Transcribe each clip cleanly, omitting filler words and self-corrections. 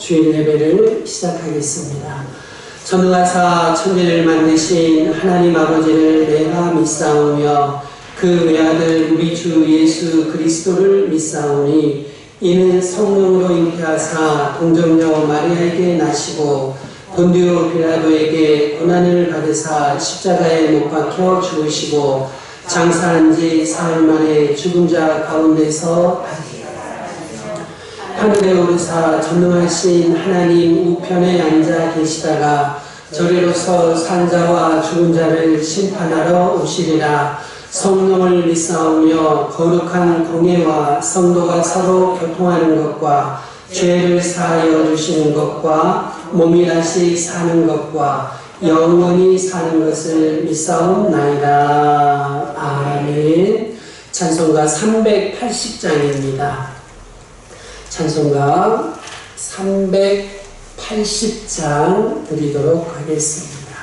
주일 예배를 시작하겠습니다. 전능하사 천지를 만드신 하나님 아버지를 내가 믿사오며 그 외아들 우리 주 예수 그리스도를 믿사오니 이는 성령으로 잉태하사 동정녀 마리아에게 나시고 본디오 빌라도에게 고난을 받으사 십자가에 못 박혀 죽으시고 장사한 지 사흘 만에 죽은 자 가운데서 하늘에 오르사 전능하신 하나님 우편에 앉아 계시다가 저리로서 산자와 죽은 자를 심판하러 오시리라. 성령을 믿사오며 거룩한 공예와 성도가 서로 교통하는 것과 죄를 사하여 주시는 것과 몸이 다시 사는 것과 영원히 사는 것을 믿사옵나이다. 아멘. 찬송가 380장입니다. 찬송가 380장 드리도록 하겠습니다.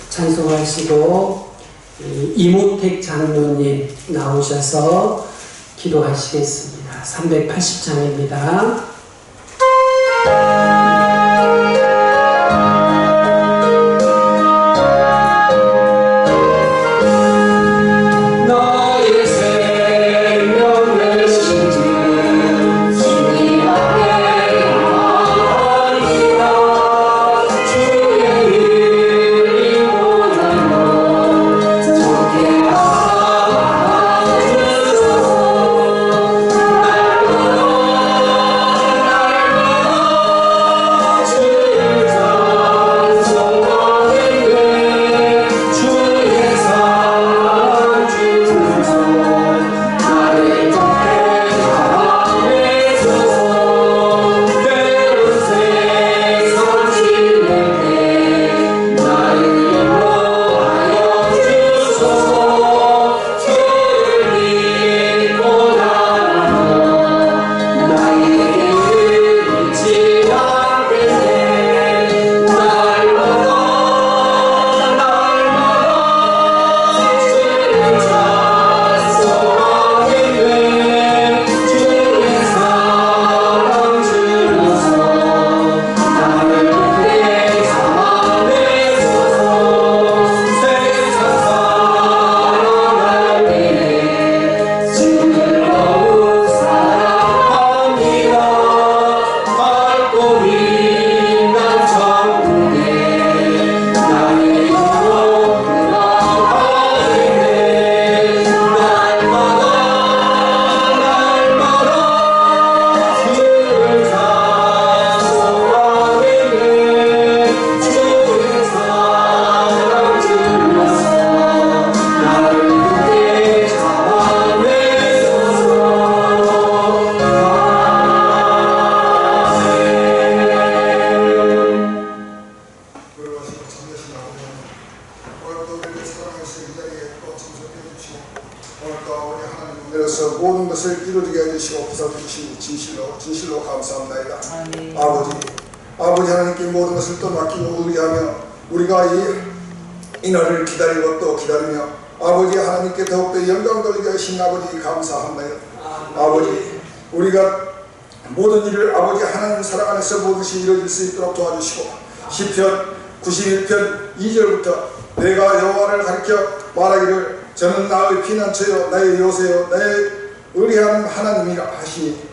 찬송하시고 이모택 장로님 나오셔서 기도하시겠습니다. 380장입니다. 모든 것을 이루게 해주시고 부사주시니 진실로 감사합니다. 아버지 하나님께 모든 것을 또 맡기고 의뢰하며 우리가 이 날을 기다리고 또 기다리며 아버지 하나님께 더욱더 영광 돌리게 하신 아버지 감사합니다. 아버지 우리가 모든 일을 아버지 하나님 사랑 안에서 모든것이 이루어질 수 있도록 도와주시고 시편 91편 2절부터 내가 여호와를 가리켜 말하기를 저는 나의 피난처요 나의 요새요 나의 의리하는 하나님이라 하시니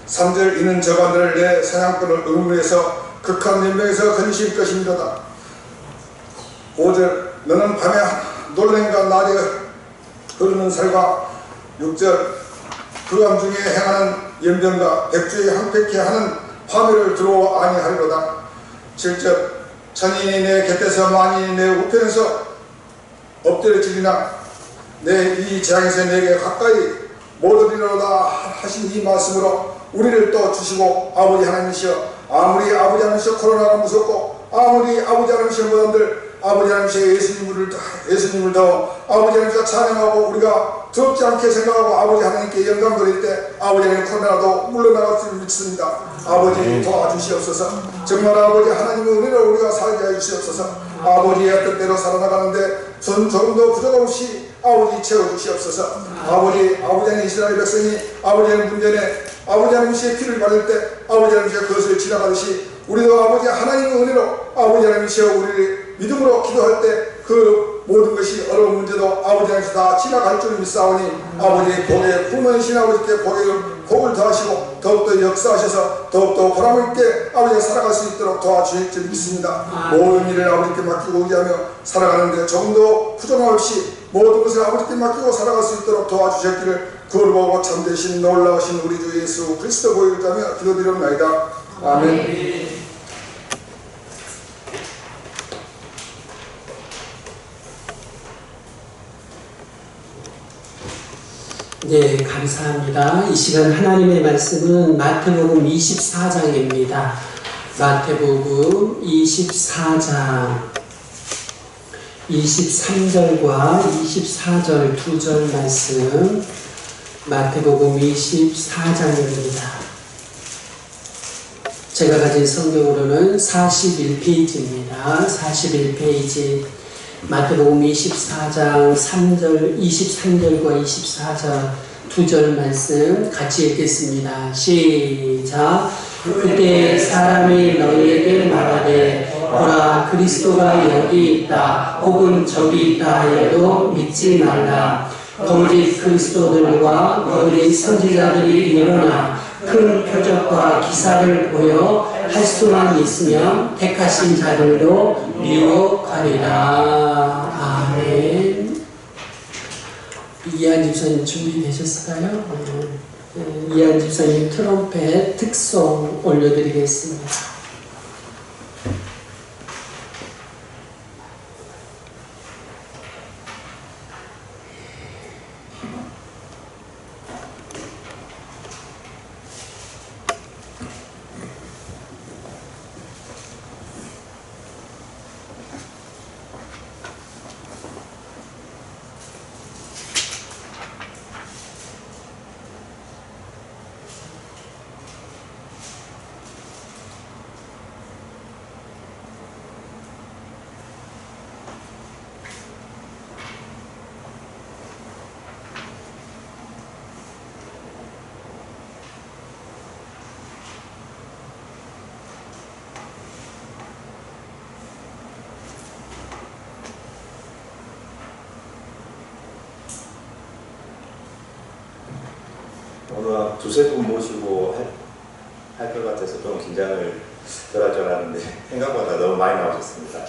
3절 이는 저가 너를 내 사냥꾼을 의무에서 극한 연명에서 건지실 것입니다. 5절 너는 밤에 놀랭과 낮에 흐르는 살과 6절 그암 중에 행하는 연병과 백주에 항백해 하는 파멸을 두려워 아니하리로다. 7절 천인이 내 곁에서 만인이 내 우편에서 엎드려지리나 내 이 재앙에서 내게 가까이 못 오리로다 하신 이 말씀으로 우리를 또 주시고 아버지 하나님이시여 아무리 아버지 하나님이시여 코로나가 무섭고 아무리 아버지 하나님이시여 모양들 아버지 하나님이시여 예수님을 더 아버지 하나님이시여 찬양하고 우리가 두렵지 않게 생각하고 아버지 하나님께 영광 돌릴 때 아버지 하나님 코로나도 물러나갈 줄 믿습니다. 아버지 도와주시옵소서. 정말 아버지 하나님의 은혜로 우리가 살게 해주시옵소서. 아버지의 뜻대로 살아나가는데 전 조금도 부족 없이 아버지 채워주시옵소서. 아버지 하나님 이스라엘 백성이 아버지 하나님 문전에 아버지 하나님의 피를 받을 때 아버지 하나님의 그것을 지나가듯이 우리도 아버지 하나님의 은혜로 아버지 하나님 채워 우리를 믿음으로 기도할 때 그 모든 것이 어려운 문제도 아버지 하나님께서 다 지나갈 줄 믿사오니 아버지 복에 품으신 아버지께 복을 더하시고 더욱더 역사하셔서 더욱더 보람 있게 아버지가 살아갈 수 있도록 도와주실 줄 믿습니다. 모든 일을 아버지께 맡기고 의지하며 살아가는데 조금도 부족함 없이 모든 것을 아버지께 맡기고 살아갈 수 있도록 도와주셨기를 그걸 보고 참되신 놀라우신 우리 주 예수 그리스도 보혈자며 기도드리옵나이다. 아멘. 네, 감사합니다. 이 시간 하나님의 말씀은 마태복음 24장입니다. 마태복음 24장 23절과 24절 두 절 말씀, 마태복음 24장입니다. 제가 가진 성경으로는 41페이지입니다. 41페이지 마태복음 24장 3절, 23절과 24절 두 절 말씀 같이 읽겠습니다. 시작. 그때 사람이 너희에게 말하되 보라 그리스도가 여기 있다 혹은 저기 있다 하여도 믿지 말라. 거짓 그리스도들과 거짓 선지자들이 일어나 큰 표적과 기사를 보여 할 수만 있으면 택하신 자들도 미혹하리라. 아멘. 이한 집사님 준비되셨을까요? 이한 집사님 트럼펫 특송 올려드리겠습니다. 오늘 두세 분 모시고 할 것 같아서 좀 긴장을 덜 할 줄 알았는데 생각보다 너무 많이 나오셨습니다.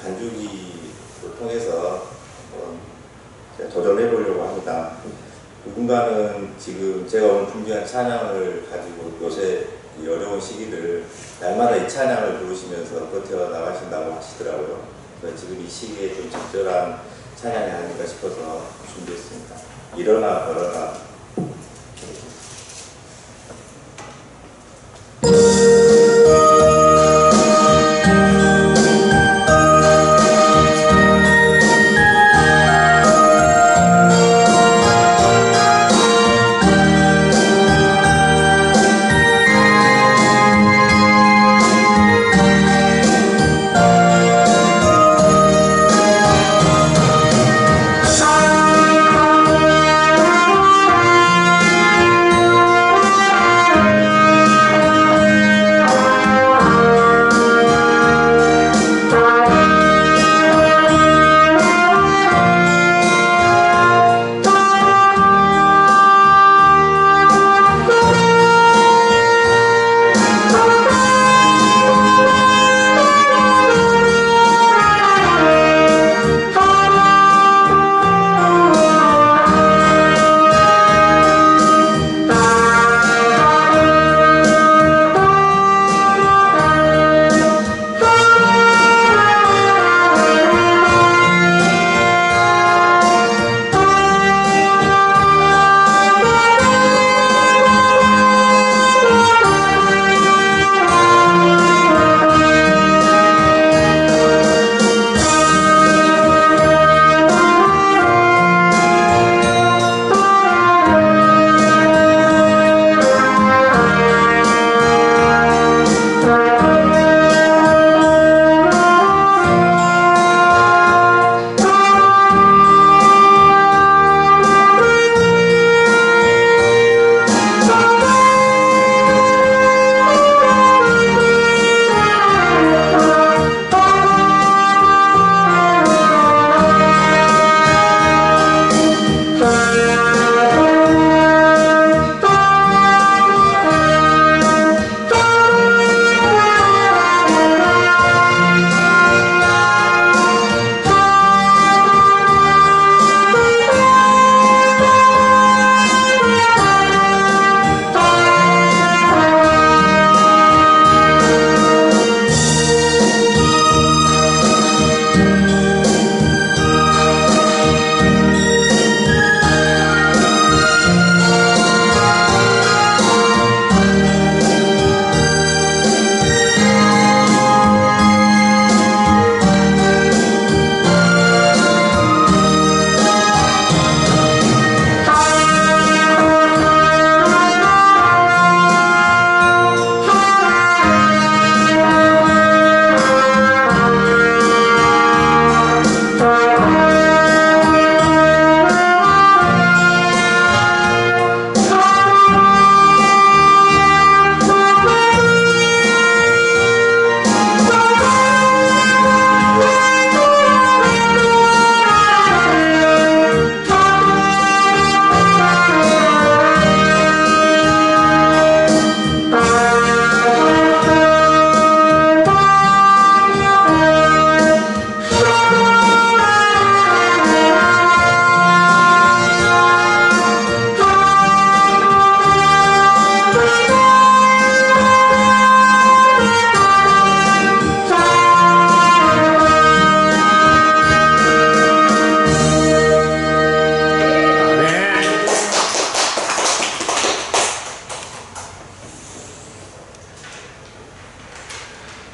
간주기를 통해서 도전해 보려고 합니다. 누군가는 지금 제가 오늘 준비한 찬양을 가지고 요새 이 어려운 시기를 날마다 이 찬양을 부르시면서 버텨나가신다고 하시더라고요. 그래서 지금 이 시기에 좀 적절한 찬양이 아닐까 싶어서 준비했습니다. 일어나 걸어라.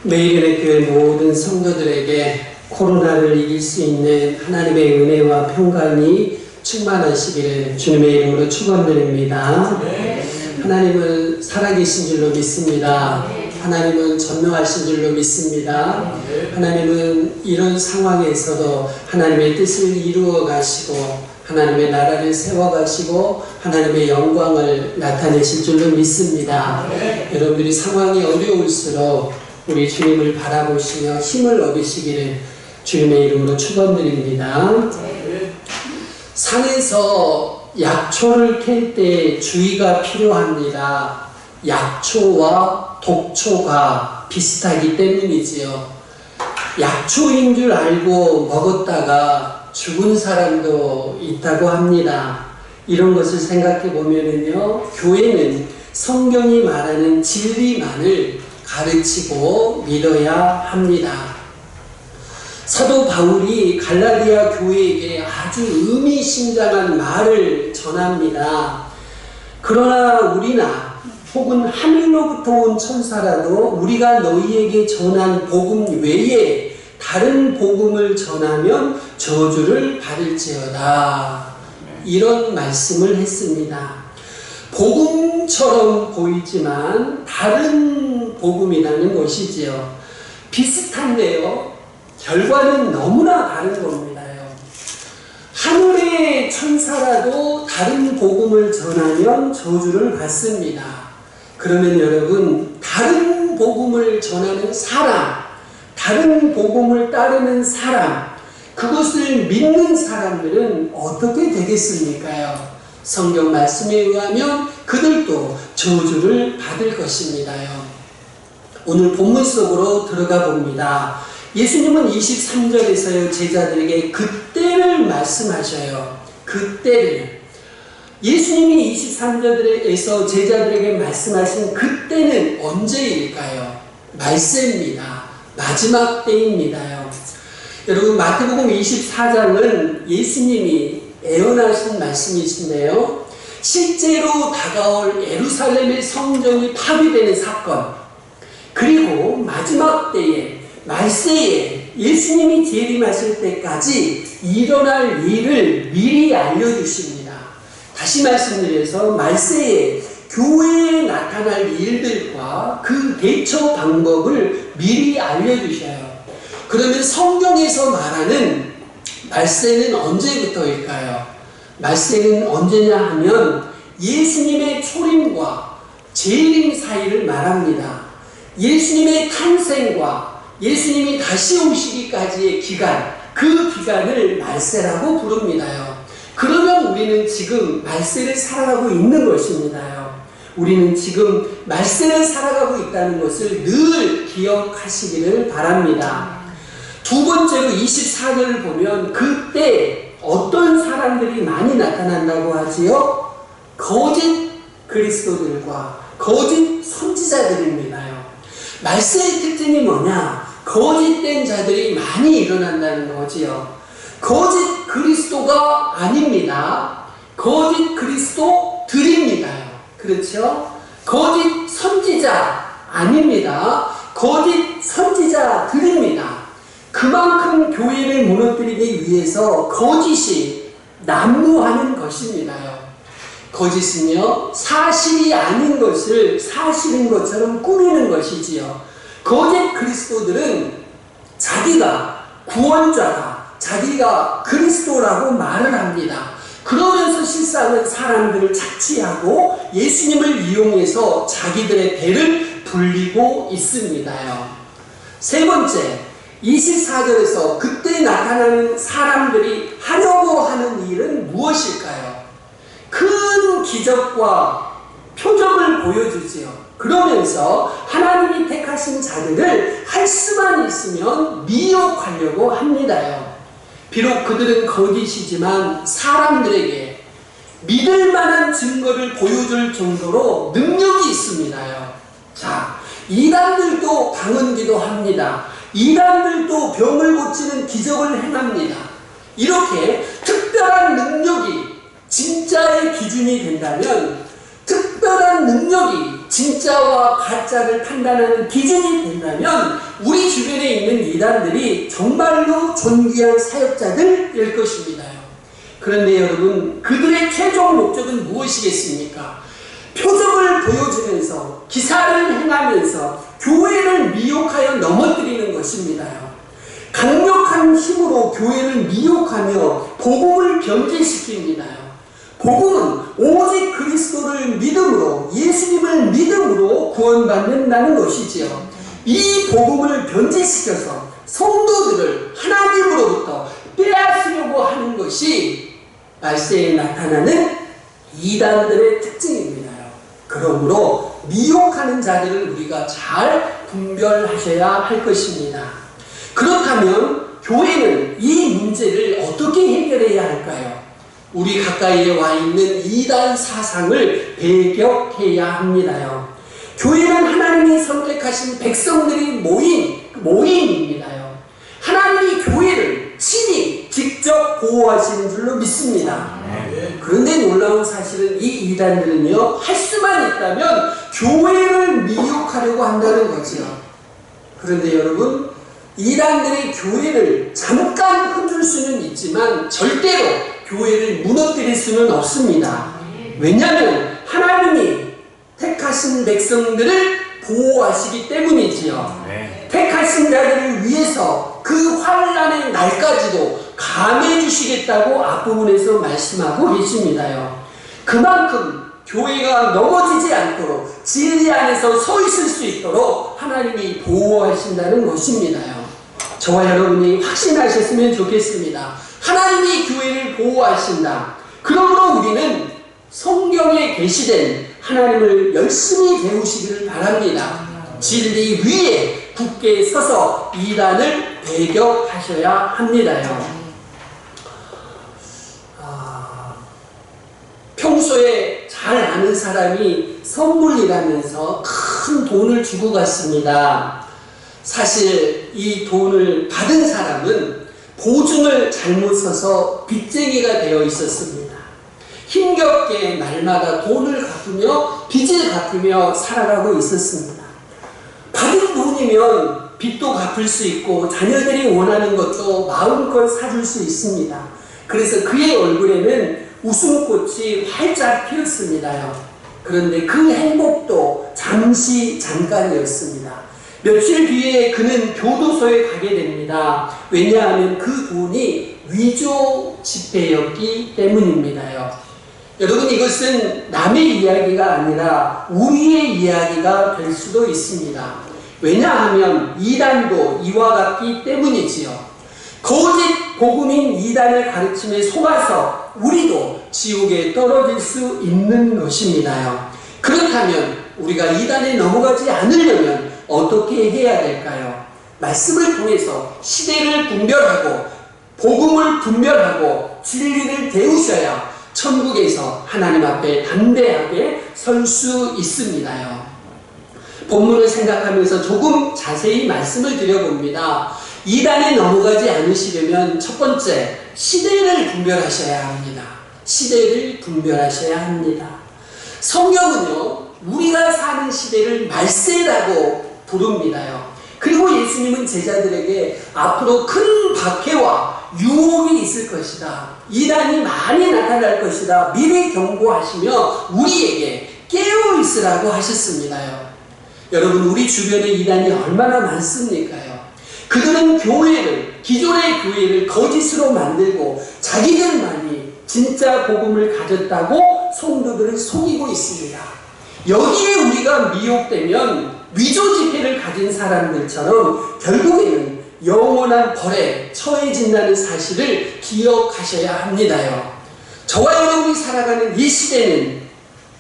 매일의 교회 모든 성도들에게 코로나를 이길 수 있는 하나님의 은혜와 평강이 충만하시기를 주님의 이름으로 축원드립니다. 하나님은 살아계신 줄로 믿습니다. 하나님은 전능하신 줄로 믿습니다. 하나님은 이런 상황에서도 하나님의 뜻을 이루어 가시고 하나님의 나라를 세워 가시고 하나님의 영광을 나타내실 줄로 믿습니다. 여러분들이 상황이 어려울수록 우리 주님을 바라보시며 힘을 얻으시기를 주님의 이름으로 축원드립니다. 산에서 약초를 캘 때 주의가 필요합니다. 약초와 독초가 비슷하기 때문이지요. 약초인 줄 알고 먹었다가 죽은 사람도 있다고 합니다. 이런 것을 생각해 보면은요, 교회는 성경이 말하는 진리만을 가르치고 믿어야 합니다. 사도 바울이 갈라디아 교회에게 아주 의미심장한 말을 전합니다. 그러나 우리나 혹은 하늘로부터 온 천사라도 우리가 너희에게 전한 복음 외에 다른 복음을 전하면 저주를 받을지어다. 이런 말씀을 했습니다. 복음처럼 보이지만 다른 복음이라는 것이지요. 비슷한데요, 결과는 너무나 다른 겁니다요. 하늘의 천사라도 다른 복음을 전하면 저주를 받습니다. 그러면 여러분, 다른 복음을 전하는 사람, 다른 복음을 따르는 사람, 그것을 믿는 사람들은 어떻게 되겠습니까요? 성경 말씀에 의하면 그들도 저주를 받을 것입니다요. 오늘 본문 속으로 들어가 봅니다. 예수님은 23절에서요, 제자들에게 그때를 말씀하셔요. 그때를. 예수님이 23절에서 제자들에게 말씀하신 그때는 언제일까요? 말세입니다. 마지막 때입니다요. 여러분, 마태복음 24장은 예수님이 예언하신 말씀이신데요, 실제로 다가올 예루살렘의 성전이 파괴되는 사건, 그리고 마지막 때에 말세에 예수님이 재림하실 때까지 일어날 일을 미리 알려주십니다. 다시 말씀드려서 말세에 교회에 나타날 일들과 그 대처 방법을 미리 알려주셔요. 그러면 성경에서 말하는 말세는 언제부터일까요? 말세는 언제냐 하면 예수님의 초림과 재림 사이를 말합니다. 예수님의 탄생과 예수님이 다시 오시기까지의 기간, 그 기간을 말세라고 부릅니다요. 그러면 우리는 지금 말세를 살아가고 있는 것입니다요. 우리는 지금 말세를 살아가고 있다는 것을 늘 기억하시기를 바랍니다. 두 번째로 24절을 보면 그때 어떤 사람들이 많이 나타난다고 하지요? 거짓 그리스도들과 거짓 선지자들입니다요. 말세의 특징이 뭐냐? 거짓된 자들이 많이 일어난다는 거지요. 거짓 그리스도가 아닙니다. 거짓 그리스도들입니다요. 그렇죠? 거짓 선지자 아닙니다. 거짓 선지자들입니다. 그만큼 교회를 무너뜨리기 위해서 거짓이 난무하는 것입니다요. 거짓은요, 사실이 아닌 것을 사실인 것처럼 꾸미는 것이지요. 거짓 그리스도들은 자기가 구원자다, 자기가 그리스도라고 말을 합니다. 그러면서 실상은 사람들을 착취하고 예수님을 이용해서 자기들의 배를 불리고 있습니다요. 세 번째, 24절에서 그때 나타나는 사람들이 하려고 하는 일은 무엇일까요? 큰 기적과 표적을 보여주지요. 그러면서 하나님이 택하신 자들을 할 수만 있으면 미혹하려고 합니다요. 비록 그들은 거짓이지만 사람들에게 믿을 만한 증거를 보여줄 정도로 능력이 있습니다요. 자, 이단들도 방언기도 합니다. 이단들도 병을 고치는 기적을 행합니다. 이렇게 특별한 능력이 진짜의 기준이 된다면 특별한 능력이 진짜와 가짜를 판단하는 기준이 된다면 우리 주변에 있는 이단들이 정말로 존귀한 사역자들일 것입니다. 그런데 여러분, 그들의 최종 목적은 무엇이겠습니까? 표적을 보여주면서 기사를 행하면서 교회를 미혹하여 넘어뜨리는 것입니다. 강력한 힘으로 교회를 미혹하며 복음을 변질시킵니다. 복음은 오직 그리스도를 믿음으로, 예수님을 믿음으로 구원받는다는 것이지요. 이 복음을 변질시켜서 성도들을 하나님으로부터 빼앗으려고 하는 것이 말세에 나타나는 이단들의 특징입니다. 그러므로 미혹하는 자들을 우리가 잘 분별하셔야 할 것입니다. 그렇다면 교회는 이 문제를 어떻게 해결해야 할까요? 우리 가까이에 와 있는 이단 사상을 배격해야 합니다요. 교회는 하나님이 선택하신 백성들이 모임입니다요. 하나님이 교회를 친히 직접 보호하시는 줄로 믿습니다. 그런데 놀라운 사실은 이 이단들은요, 할 수만 있다면 교회를 미혹하려고 한다는 거지요. 그런데 여러분, 이단들이 교회를 잠깐 흔들 수는 있지만 절대로 교회를 무너뜨릴 수는 없습니다. 왜냐하면 하나님이 택하신 백성들을 보호하시기 때문이지요. 택하신 자들을 위해서 그 환난의 날까지도 감해 주시겠다고 앞부분에서 말씀하고 계십니다요. 그만큼 교회가 넘어지지 않도록 진리 안에서 서 있을 수 있도록 하나님이 보호하신다는 것입니다요. 저와 여러분이 확신하셨으면 좋겠습니다. 하나님이 교회를 보호하신다. 그러므로 우리는 성경에 계시된 하나님을 열심히 배우시기를 바랍니다. 진리 위에 굳게 서서 이단을 배격하셔야 합니다요. 평소에 잘 아는 사람이 선물이라면서 큰 돈을 주고 갔습니다. 사실 이 돈을 받은 사람은 보증을 잘못 써서 빚쟁이가 되어 있었습니다. 힘겹게 날마다 돈을 갚으며 빚을 갚으며 살아가고 있었습니다. 받은 돈이면 빚도 갚을 수 있고 자녀들이 원하는 것도 마음껏 사줄 수 있습니다. 그래서 그의 얼굴에는 웃음꽃이 활짝 피었습니다요. 그런데 그 행복도 잠깐이었습니다. 며칠 뒤에 그는 교도소에 가게 됩니다. 왜냐하면 그 돈이 위조 지폐였기 때문입니다요. 여러분, 이것은 남의 이야기가 아니라 우리의 이야기가 될 수도 있습니다. 왜냐하면 이단도 이와 같기 때문이지요. 거짓 복음인 이단을 가르침에 속아서 우리도 지옥에 떨어질 수 있는 것입니다요. 그렇다면 우리가 이단에 넘어가지 않으려면 어떻게 해야 될까요? 말씀을 통해서 시대를 분별하고 복음을 분별하고 진리를 배우셔야 천국에서 하나님 앞에 담대하게 설 수 있습니다요. 본문을 생각하면서 조금 자세히 말씀을 드려봅니다. 이단에 넘어가지 않으시려면 첫 번째, 시대를 분별하셔야 합니다. 시대를 분별하셔야 합니다. 성경은요, 우리가 사는 시대를 말세라고 부릅니다요. 그리고 예수님은 제자들에게 앞으로 큰 박해와 유혹이 있을 것이다. 이단이 많이 나타날 것이다. 미리 경고하시며 우리에게 깨어 있으라고 하셨습니다요. 여러분, 우리 주변에 이단이 얼마나 많습니까요? 그들은 기존의 교회를 거짓으로 만들고 자기들만이 진짜 복음을 가졌다고 성도들을 속이고 있습니다. 여기에 우리가 미혹되면 위조 지폐를 가진 사람들처럼 결국에는 영원한 벌에 처해진다는 사실을 기억하셔야 합니다요. 저와 여러분이 살아가는 이 시대는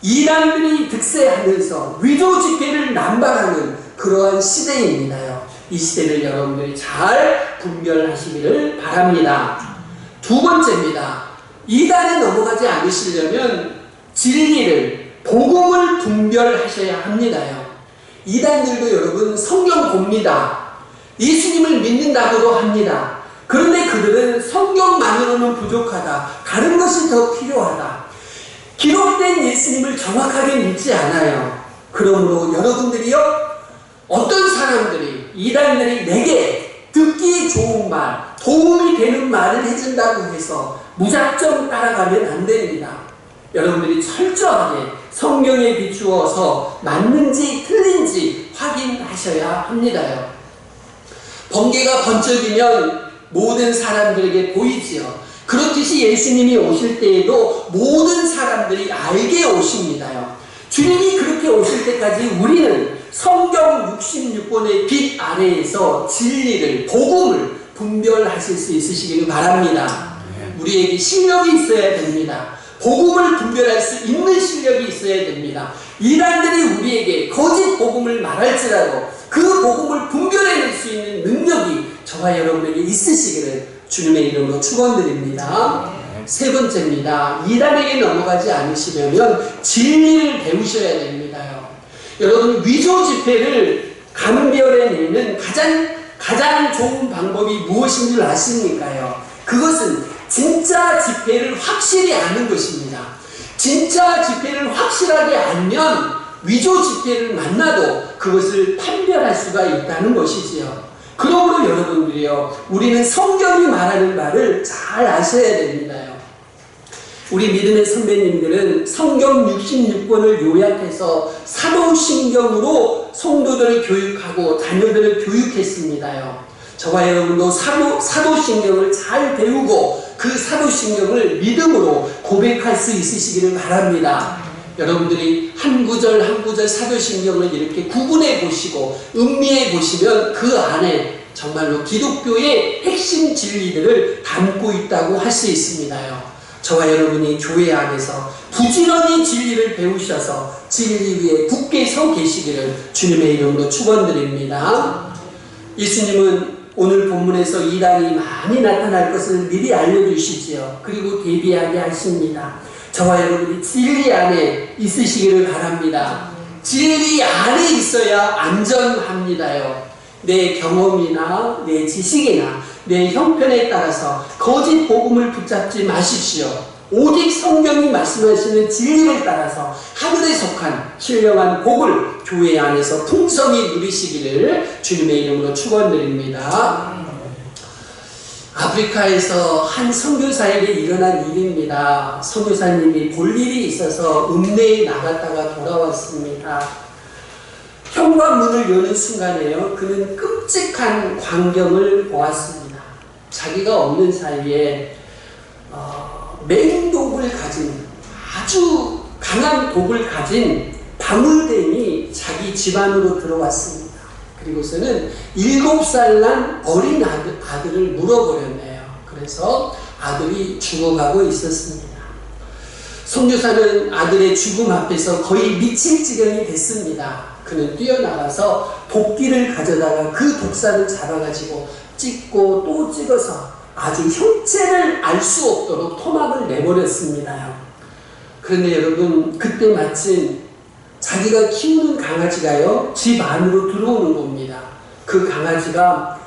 이단들이 득세하면서 위조 지폐를 남발하는 그러한 시대입니다요. 이 시대를 여러분들이 잘 분별하시기를 바랍니다. 두 번째입니다. 이단에 넘어가지 않으시려면 진리를, 복음을 분별하셔야 합니다요. 이단들도 여러분 성경 봅니다. 예수님을 믿는다고도 합니다. 그런데 그들은 성경만으로는 부족하다. 다른 것이 더 필요하다. 기록된 예수님을 정확하게 믿지 않아요. 그러므로 여러분들이요, 어떤 사람들이, 이단들이 내게 듣기 좋은 말, 도움이 되는 말을 해준다고 해서 무작정 따라가면 안 됩니다. 여러분들이 철저하게 성경에 비추어서 맞는지 틀린지 확인하셔야 합니다요. 번개가 번쩍이면 모든 사람들에게 보이지요. 그렇듯이 예수님이 오실 때에도 모든 사람들이 알게 오십니다요. 주님이 그렇게 오실 때까지 우리는 성경 66권의 빛 아래에서 진리를, 복음을 분별하실 수 있으시기를 바랍니다. 우리에게 실력이 있어야 됩니다. 복음을 분별할 수 있는 실력이 있어야 됩니다. 이단들이 우리에게 거짓 복음을 말할지라도 그 복음을 분별해낼 수 있는 능력이 저와 여러분에게 있으시기를 주님의 이름으로 축원드립니다. 세 번째입니다. 이단에게 넘어가지 않으시려면 진리를 배우셔야 됩니다요. 여러분, 위조 지폐를 감별해내는 가장 좋은 방법이 무엇인 줄 아십니까요? 그것은 진짜 지폐를 확실히 아는 것입니다. 진짜 지폐를 확실하게 알면 위조 지폐를 만나도 그것을 판별할 수가 있다는 것이지요. 그러므로 여러분들이요, 우리는 성경이 말하는 말을 잘 아셔야 됩니다요. 우리 믿음의 선배님들은 성경 66권을 요약해서 사도신경으로 성도들을 교육하고 자녀들을 교육했습니다요. 저와 여러분도 사도신경을 잘 배우고 그 사도신경을 믿음으로 고백할 수 있으시기를 바랍니다. 여러분들이 한 구절 한 구절 사도신경을 이렇게 구분해 보시고 음미해 보시면 그 안에 정말로 기독교의 핵심 진리들을 담고 있다고 할 수 있습니다요. 저와 여러분이 교회 안에서 부지런히 진리를 배우셔서 진리 위에 굳게 서 계시기를 주님의 이름으로 축원드립니다. 예수님은 오늘 본문에서 이단이 많이 나타날 것을 미리 알려주시지요. 그리고 대비하게 하십니다. 저와 여러분이 진리 안에 있으시기를 바랍니다. 진리 안에 있어야 안전합니다요. 내 경험이나 내 지식이나 내 형편에 따라서 거짓 복음을 붙잡지 마십시오. 오직 성경이 말씀하시는 진리를 따라서 하늘에 속한 신령한 복을 교회 안에서 풍성히 누리시기를 주님의 이름으로 축원드립니다. 아프리카에서 한 선교사에게 일어난 일입니다. 선교사님이 볼 일이 있어서 읍내에 나갔다가 돌아왔습니다. 현관문을 여는 순간에요, 그는 끔찍한 광경을 보았습니다. 자기가 없는 사이에 맹독을 가진, 아주 강한 독을 가진 방울뱀이 자기 집안으로 들어왔습니다. 그리고서는 7살 난 어린 아들을 물어버렸네요. 그래서 아들이 죽어가고 있었습니다. 선교사는 아들의 죽음 앞에서 거의 미칠 지경이 됐습니다. 그는 뛰어나가서 도끼를 가져다가 그 독사를 잡아가지고 찍고 또 찍어서 아주 형체를 알 수 없도록 토막을 내버렸습니다. 그런데 여러분, 그때 마침 자기가 키우는 강아지가요, 집 안으로 들어오는 겁니다. 그 강아지가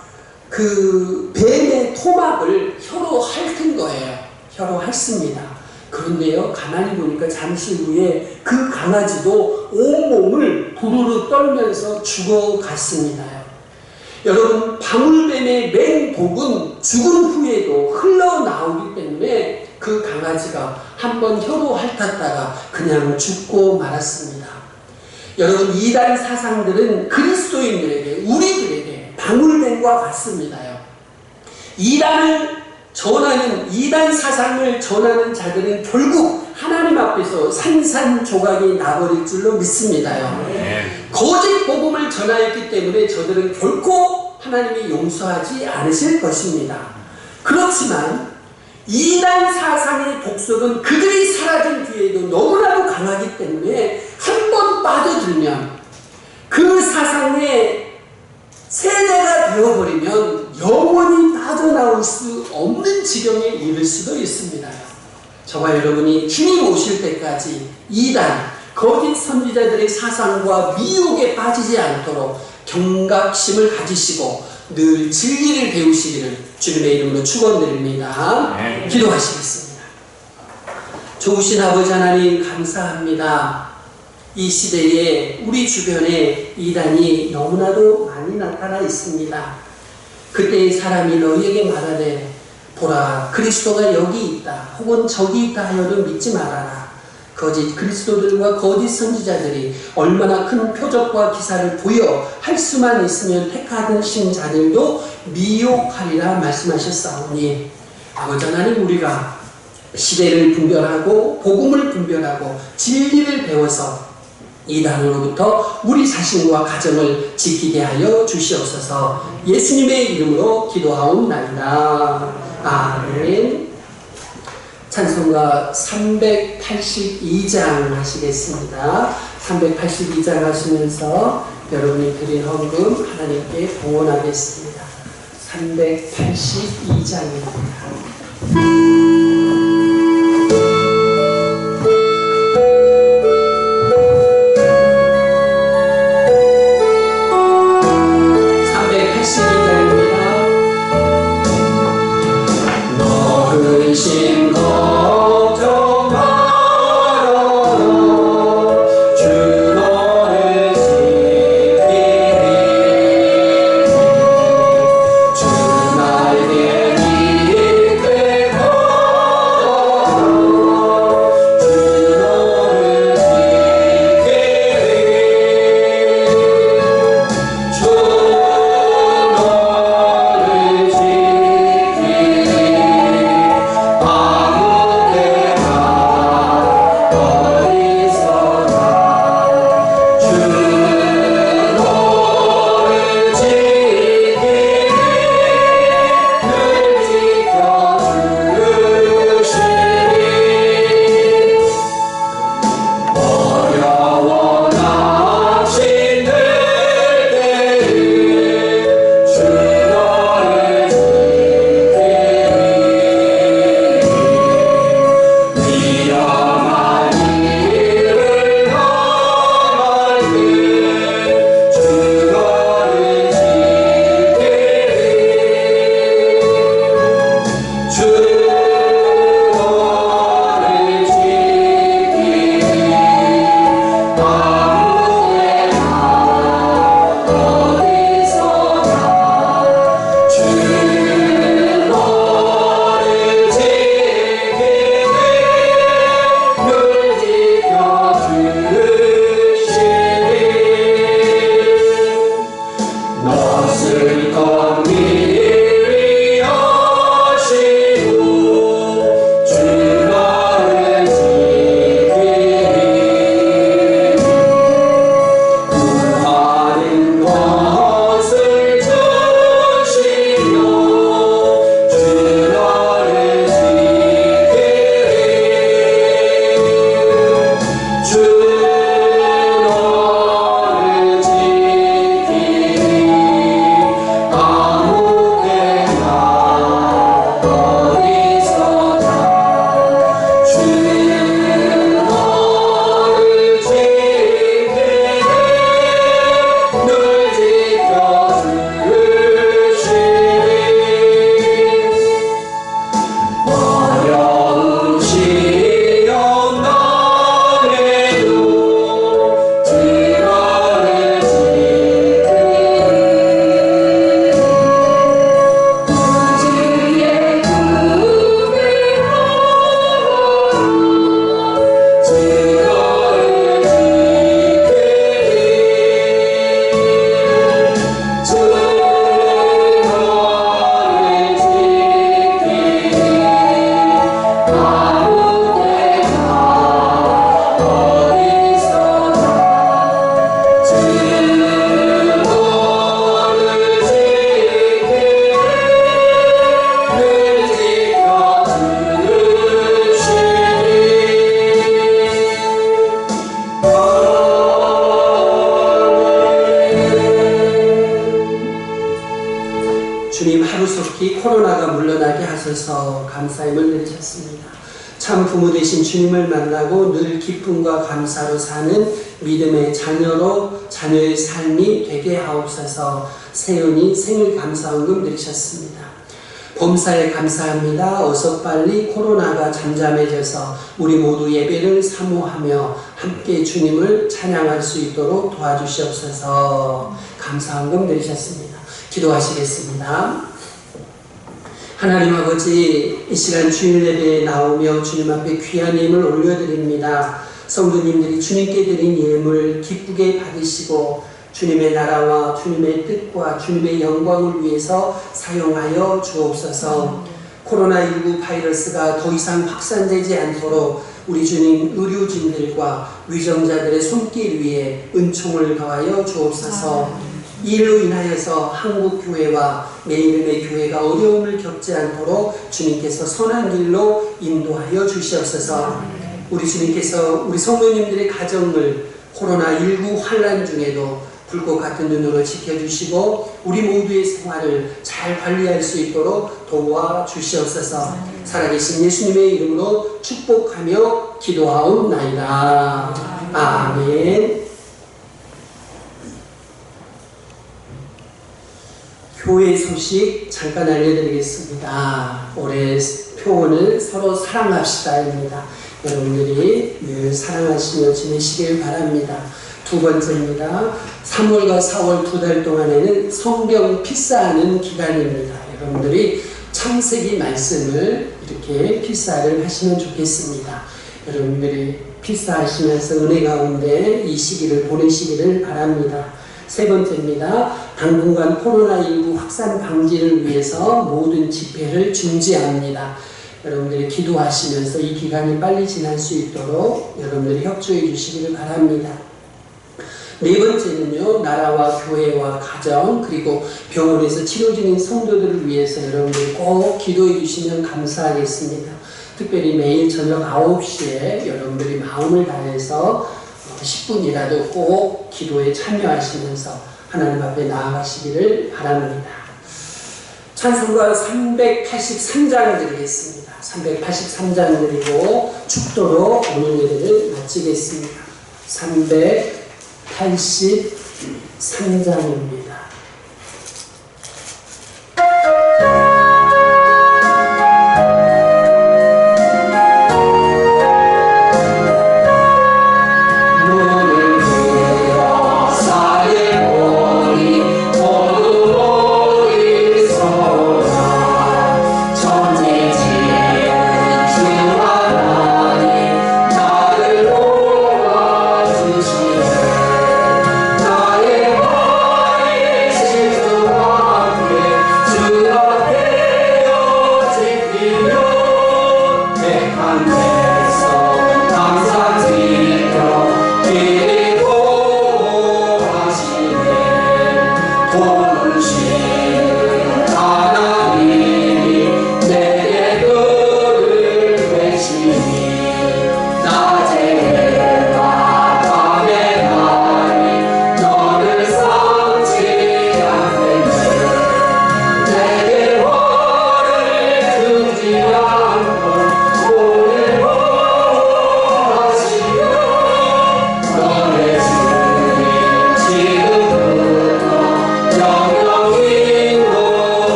그 뱀의 토막을 혀로 핥은 거예요. 혀로 핥습니다. 그런데요, 가만히 보니까 잠시 후에 그 강아지도 온몸을 부르르 떨면서 죽어갔습니다. 여러분, 방울뱀의 맹독은 죽은 후에도 흘러나오기 때문에 그 강아지가 한번 혀로 핥았다가 그냥 죽고 말았습니다. 여러분, 이단 사상들은 그리스도인들에게, 우리들에게 방울뱀과 같습니다요. 이단 사상을 전하는 자들은 결국 하나님 앞에서 산산조각이 나버릴 줄로 믿습니다요. 거짓 복음을 전하였기 때문에 저들은 결코 하나님이 용서하지 않으실 것입니다. 그렇지만 이단 사상의 독속은 그들이 사라진 뒤에도 너무나도 강하기 때문에 한 번 빠져들면 그 사상의 세대가 되어버리면 영원히 빠져나올 수 없는 지경에 이를 수도 있습니다. 저와 여러분이 주님 오실 때까지 이단, 거짓 선지자들의 사상과 미혹에 빠지지 않도록 경각심을 가지시고 늘 진리를 배우시기를 주님의 이름으로 축원드립니다. 기도하시겠습니다. 좋으신 아버지 하나님, 감사합니다. 이 시대에 우리 주변에 이단이 너무나도 많이 나타나 있습니다. 그때의 사람이 너희에게 말하되 보라 그리스도가 여기 있다 혹은 저기 있다 하여도 믿지 말아라. 거짓 그리스도들과 거짓 선지자들이 얼마나 큰 표적과 기사를 보여 할 수만 있으면 택하신 자들도 미혹하리라 말씀하셨사오니 아버지 하나님 우리가 시대를 분별하고 복음을 분별하고 진리를 배워서 이단으로부터 우리 자신과 가정을 지키게 하여 주시옵소서. 예수님의 이름으로 기도하옵나이다. 아멘. 찬송가 382장 하시겠습니다. 382장 하시면서 여러분이 드린 헌금 하나님께 봉헌하겠습니다. 382장입니다. 신 걱정 말아라 주 너를 지키리 주 날개 밑에 걸어라 주 너를 지키리 주 너를 지키리 주님 하루속히 코로나가 물러나게 하셔서 감사함을 드리셨습니다. 참 부모 되신 주님을 만나고 늘 기쁨과 감사로 사는 믿음의 자녀로 자녀의 삶이 되게 하옵소서. 세연이 생일 감사헌금 드리셨습니다. 범사에 감사합니다. 어서 빨리 코로나가 잠잠해져서 우리 모두 예배를 사모하며 함께 주님을 찬양할 수 있도록 도와주시옵소서. 감사한금 드리셨습니다. 기도하시겠습니다. 하나님 아버지, 이 시간 주일 예배에 나오며 주님 앞에 귀한 예물 올려드립니다. 성도님들이 주님께 드린 예물 기쁘게 받으시고 주님의 나라와 주님의 뜻과 주님의 영광을 위해서 사용하여 주옵소서. 코로나19 바이러스가 더 이상 확산되지 않도록 우리 주님 의료진들과 위정자들의 손길 위에 은총을 더하여 주옵소서. 이 일로 인하여서 한국교회와 내 이름의 교회가 어려움을 겪지 않도록 주님께서 선한 길로 인도하여 주시옵소서. 우리 주님께서 우리 성도님들의 가정을 코로나19 환란 중에도 불꽃 같은 눈으로 지켜주시고 우리 모두의 생활을 잘 관리할 수 있도록 도와주시옵소서. 살아계신 예수님의 이름으로 축복하며 기도하옵나이다. 아멘. 교회 소식 잠깐 알려드리겠습니다. 올해 표어는 서로 사랑합시다입니다. 여러분들이 늘 사랑하시며 지내시길 바랍니다. 두 번째입니다. 3월과 4월 2달 동안에는 성경 필사하는 기간입니다. 여러분들이 창세기 말씀을 이렇게 필사를 하시면 좋겠습니다. 여러분들이 필사하시면서 은혜 가운데 이 시기를 보내시기를 바랍니다. 세 번째입니다. 당분간 코로나19 확산 방지를 위해서 모든 집회를 중지합니다. 여러분들이 기도하시면서 이 기간이 빨리 지날 수 있도록 여러분들이 협조해 주시기를 바랍니다. 네 번째는요, 나라와 교회와 가정 그리고 병원에서 치료 중인 성도들을 위해서 여러분들이 꼭 기도해 주시면 감사하겠습니다. 특별히 매일 저녁 9시에 여러분들이 마음을 다해서 10분이라도 꼭 기도에 참여하시면서 하나님 앞에 나아가시기를 바랍니다. 찬송가 383장 드리겠습니다. 383장 드리고 축도로 오늘 예배를 마치겠습니다. 383장입니다.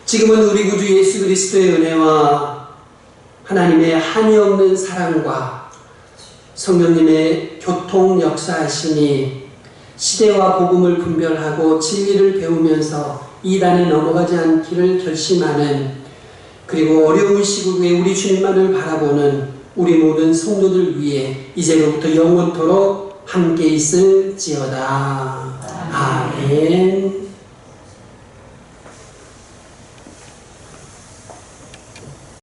지금은 우리 구주 예수 그리스도의 은혜와 하나님의 한이 없는 사랑과 성령님의 교통 역사하심이 시대와 복음을 분별하고 진리를 배우면서 이단에 넘어가지 않기를 결심하는, 그리고 어려운 시국에 우리 주님만을 바라보는 우리 모든 성도들 위해 이제로부터 영원토록 함께 있을지어다. 아멘.